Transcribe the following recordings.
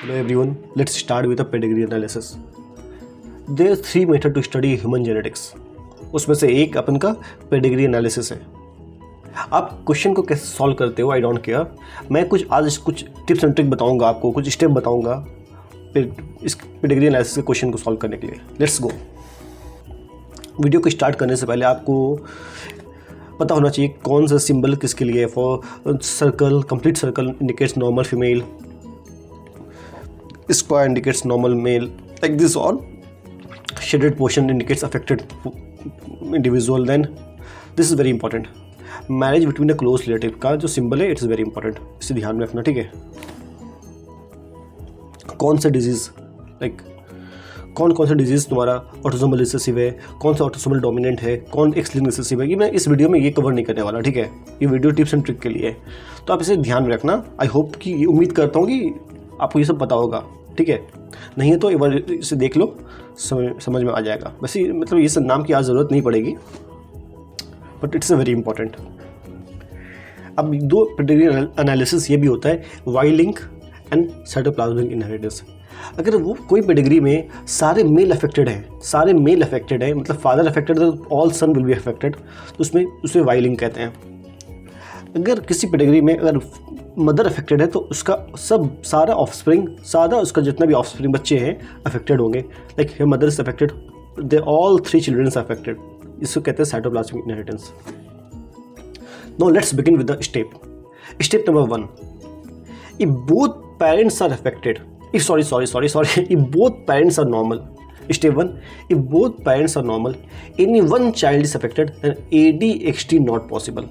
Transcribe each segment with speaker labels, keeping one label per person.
Speaker 1: Hello everyone, let's start with a pedigree analysis. There are 3 methods to study human genetics. उसमें से एक अपन का pedigree analysis है. आप क्वेश्चन को कैसे सॉल्व करते हो आई डोंट केयर. मैं आज कुछ टिप्स एंड ट्रिक बताऊंगा आपको, कुछ स्टेप बताऊंगा इस पेडिग्री एनालिसिस के क्वेश्चन को सॉल्व करने के लिए. Let's go. वीडियो को स्टार्ट करने से पहले आपको पता होना चाहिए कौन सा सिंबल किसके लिए है. For circle, complete circle indicates normal female, square indicates normal male, like this, or shaded portion indicates affected individual. Then this is very important. Marriage between a close relative का जो सिंबल है it is very important, इसे ध्यान में रखना. ठीक है. कौन सा डिजीज़ कौन सा डिजीज़ तुम्हारा ऑटोसोमल रिसेसिव है, कौन सा ऑटोसोमल डोमिनेंट है, कौन एक्स लिंक्ड रिसेसिव है, ये मैं इस वीडियो में ये कवर नहीं करने वाला. ठीक है. ये वीडियो टिप्स एंड ट्रिक के लिए है, तो आप इसे ध्यान में रखना. आई होप कि उम्मीद करता हूँ कि आपको ये सब पता होगा. ठीक है. नहीं है तो एक बार इसे देख लो, समझ में आ जाएगा. वैसे मतलब ये सब नाम की आज ज़रूरत नहीं पड़ेगी, but it's a very important. अब दो पेडिग्री एनालिसिस ये भी होता है, Y link and cytoplasmic inheritance. अगर वो कोई पेडिग्री में सारे मेल अफेक्टेड हैं, मतलब फादर अफेक्टेड है तो all son will be affected, तो उसमें उसे वाई लिंक कहते हैं. अगर किसी पेडिग्री में अगर मदर अफेक्टेड है तो उसका सारा उसका जितना भी ऑफस्प्रिंग बच्चे हैं अफेक्टेड होंगे. Like here mother is affected, they all 3 children affected. इसको कहते हैं cytoplasmic inheritance. Now let's begin with the step. Step number 1. If both parents are affected, if both parents are normal. Step 1. If both parents are normal, any one child is affected, then ADXD not possible.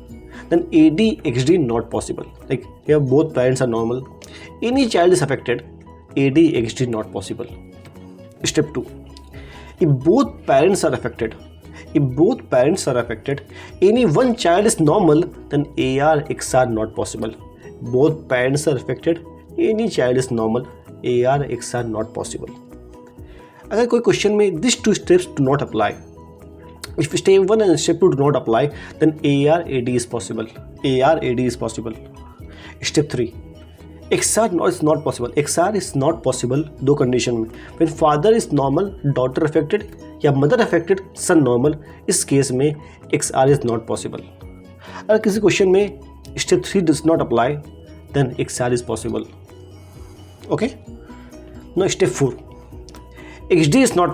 Speaker 1: Like here both parents are normal, any child is affected, ADXD not possible. Step 2. If both parents are affected, any one child is normal, then ARXR not possible. Both parents are affected, any child is normal, ARXR not possible. अगर कोई question में these 2 steps do not apply, if step 1 and step 2 do not apply, then ARAD is possible. Step 3. XR is not possible. XR is not possible दो condition में. When father is normal, daughter affected, या mother affected, son normal, इस case में XR is not possible. अगर किसी question में step 3 does not apply, then XR is possible. Okay. Now step 4. XD is not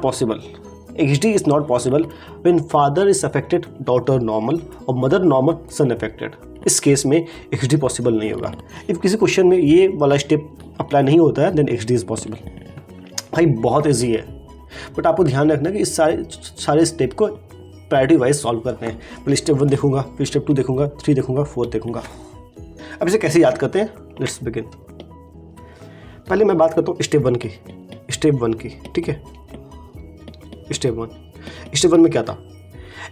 Speaker 1: possible when father is affected, daughter normal, और mother normal, son affected. इस case में XD possible नहीं होगा. If किसी question में ये वाला स्टेप अप्लाई नहीं होता है देन XD इज़ पॉसिबल. भाई बहुत ईजी है, बट आपको ध्यान रखना कि इस सारे स्टेप को प्रायोरिटी वाइज सॉल्व करते हैं. पहले स्टेप 1 देखूंगा, फिर स्टेप 2 देखूंगा, 3 देखूंगा, 4 देखूंगा. अब इसे कैसे याद करते हैं, लेट्स बिगिन. पहले मैं बात करता हूँ स्टेप 1 की. ठीक है. स्टेप 1 में क्या था.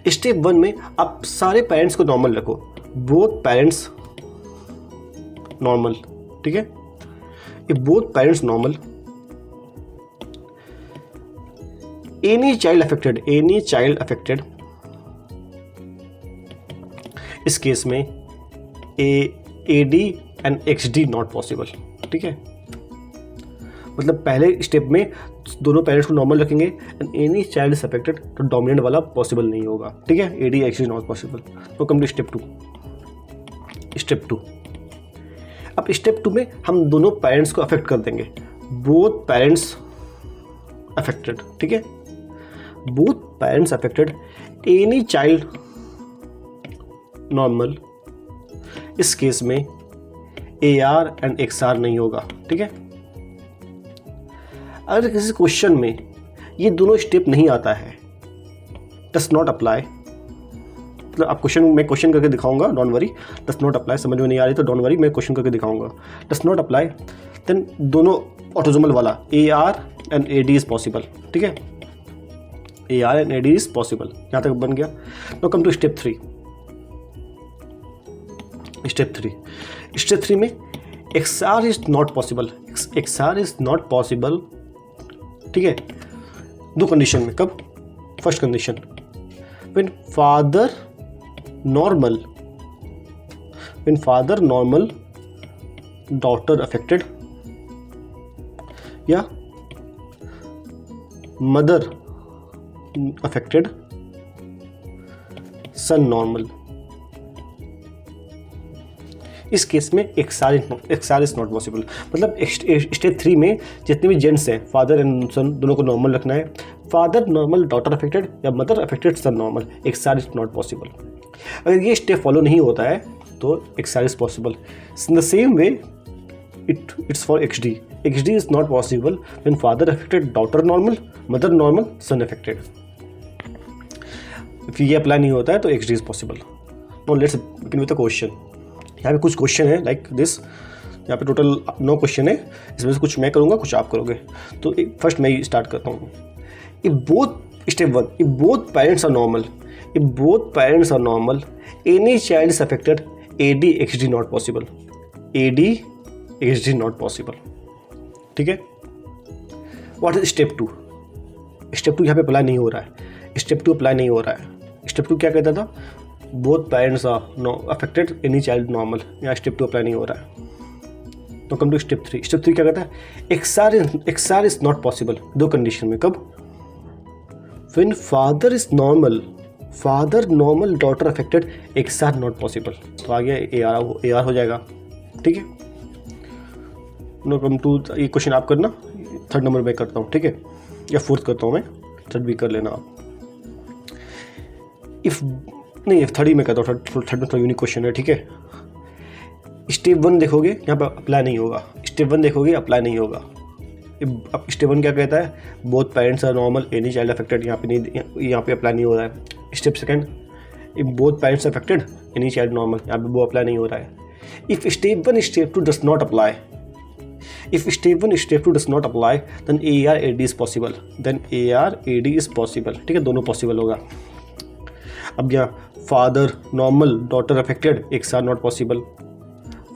Speaker 1: स्टेप 1 में आप सारे पेरेंट्स को नॉर्मल रखो, बोथ पेरेंट्स नॉर्मल. ठीक है. If both parents normal, any child affected, इस केस में AD and XD not possible. ठीक है. मतलब पहले स्टेप में दोनों पेरेंट्स को नॉर्मल रखेंगे and any child is affected, तो डोमिनेंट वाला पॉसिबल नहीं होगा. ठीक है. ADXD not possible. तो कम टू स्टेप 2. अब स्टेप 2 में हम दोनों पेरेंट्स को अफेक्ट कर देंगे, बोथ पेरेंट्स अफेक्टेड. ठीक है. Both parents affected, any child normal, इस केस में AR एंड XR नहीं होगा. ठीक है. अगर किसी क्वेश्चन में ये दोनों स्टेप नहीं आता है, डस नॉट अप्लाई, मतलब आप मैं क्वेश्चन करके दिखाऊंगा, don't worry. Does not apply समझ में नहीं आ रही तो डोंट वरी, मैं क्वेश्चन करके दिखाऊंगा. डस नॉट अप्लाई, देन दोनों ऑटोसोमल वाला AR and AD is possible. ठीक है. AR and AD is possible. यहाँ तक बन गया. No come to step 3. Step 3 में XR इज नॉट पॉसिबल. ठीक है. दो कंडीशन में. कब. First condition, when father normal, daughter affected, या मदर अफेक्टेड सन नॉर्मल। इस केस में एक्सआर इज नॉट पॉसिबल। मतलब स्टेज 3 में जितने भी जेंट्स हैं, फादर एंड सन दोनों को नॉर्मल रखना है। फादर नॉर्मल, डॉटर अफेक्टेड या mother affected, son normal, XR is not possible. अगर ये स्टेप फॉलो नहीं होता है तो XR is possible. In the same way it's for XD. XD is not possible when father affected, daughter normal, mother normal, son affected. If ये apply नहीं होता है तो XD is possible. Now let's begin with the question. यहाँ पे कुछ question है like this. यहाँ पे टोटल 9 क्वेश्चन है, इसमें से कुछ मैं करूँगा, कुछ आप करोगे। तो फर्स्ट मैं स्टार्ट करता हूँ। If both step 1, if both parents are normal, if both parents are normal, any child is affected, AD XD not possible. AD XD not possible. ठीक है। What is step 2? स्टेप 2 यहाँ पे apply नहीं हो रहा है। स्टेप 2 अप्लाई नहीं हो रहा है। स्टेप 2 क्या कहता था? Both parents are affected, any child normal. यहाँ स्टेप 2 अप्लाई नहीं हो रहा है। तो कम टू स्टेप 3। स्टेप 3 क्या कहता है? XR is not possible. 2 condition में। कब? When father is normal, father normal, daughter affected, XR not possible. तो आगे AR हो जाएगा। ठीक है। नो कम टू, ये क्वेश्चन आप करना, 3rd नंबर मैं करता हूँ। ठीक है, या 4th करता हूँ मैं, 3rd भी कर लेना आप। इफ नहीं, 3rd ही मैं करता हूँ। 3rd में थोड़ा यूनिक क्वेश्चन है। ठीक है। स्टेप 1 देखोगे, यहाँ पर अप्लाई नहीं होगा। स्टेप 1 देखोगे, अप्लाई नहीं होगा। अब स्टेप 1 क्या कहता है? Both parents are normal, any child affected. यहाँ पे नहीं, यहाँ पे अप्लाई नहीं हो रहा है। Step 2, if both parents affected, any child normal, यहाँ पे वो अप्लाई नहीं हो रहा है। If step 1 step 2 does not apply, if step 1 step 2 does not apply, then AR AD is possible. Then AR AD is possible. ठीक है, दोनों पॉसिबल होगा। अब यहाँ father normal, daughter affected, XR not possible.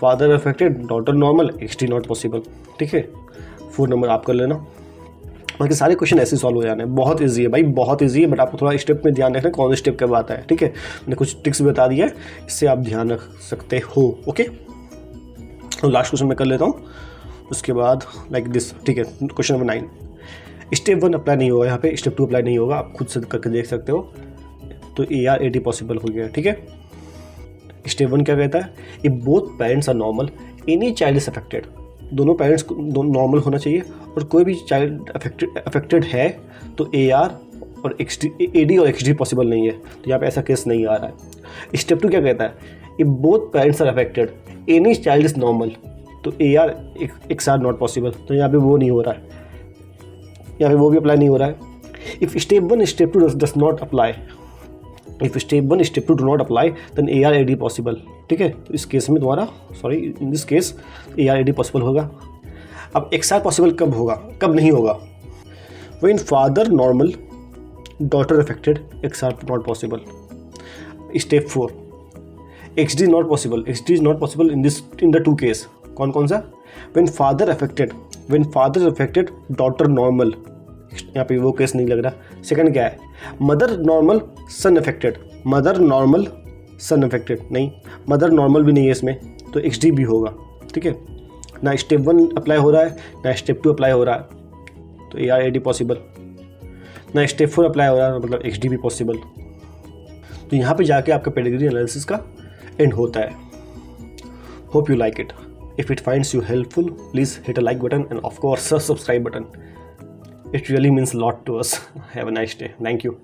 Speaker 1: Father affected, daughter normal, XD not possible. ठीक है। 4 number आप कर लेना। बाकी सारे क्वेश्चन ऐसे सॉल्व हो जाने हैं। बहुत ईजी है भाई, बहुत ईजी है। बट आपको थोड़ा स्टेप में ध्यान रखना कौन से स्टेप कब आता है। ठीक है, मैंने कुछ ट्रिक्स बता दिया है, इससे आप ध्यान रख सकते हो। ओके, तो लास्ट क्वेश्चन मैं कर लेता हूँ, उसके बाद लाइक दिस। ठीक है, क्वेश्चन नंबर 9। स्टेप 1 अप्लाई नहीं होगा यहाँ पे, स्टेप 2 अप्लाई नहीं होगा, आप खुद से करके देख सकते हो। तो AR AD पॉसिबल हो गया। ठीक है। स्टेप 1 क्या कहता है? If both parents are normal, any child is affected. दोनों पेरेंट्स नॉर्मल होना चाहिए और कोई भी चाइल्ड अफेक्टेड है तो AR और AD और XD पॉसिबल नहीं है। तो यहाँ पे ऐसा केस नहीं आ रहा है। स्टेप 2 क्या कहता है? If both parents are affected, any child is normal, तो AR XR नॉट पॉसिबल। तो यहाँ पे वो नहीं हो रहा है, यहाँ पे वो भी अप्लाई नहीं हो रहा है। If step 1 step 2 does not apply, if step 1 step 2 do not apply, then AR AD possible. ठीक है। तो इस केस में तुम्हारा in this case AR AD possible होगा। अब XR पॉसिबल कब होगा, कब नहीं होगा? When father normal, daughter affected, XR not possible. Step 4 XD not possible. XD is not possible in the 2 case. कौन कौन सा? When father affected, daughter normal, यहाँ पे वो केस नहीं लग रहा। सेकंड क्या है? मदर नॉर्मल, सन अफेक्टेड। मदर नॉर्मल, सन अफेक्टेड नहीं, मदर नॉर्मल भी नहीं है इसमें, तो XD भी होगा। ठीक है। ना स्टेप 1 अप्लाई हो रहा है, ना स्टेप 2 अप्लाई हो रहा है, तो AR AD पॉसिबल। ना स्टेप 4 अप्लाई हो रहा है, मतलब XD भी पॉसिबल। तो यहाँ पे जाके आपका पेडिग्री एनालिसिस का एंड होता है। Hope you like it. If it finds you helpful, please hit a like button and of course a subscribe button. It really means a lot to us. Have a nice day. Thank you.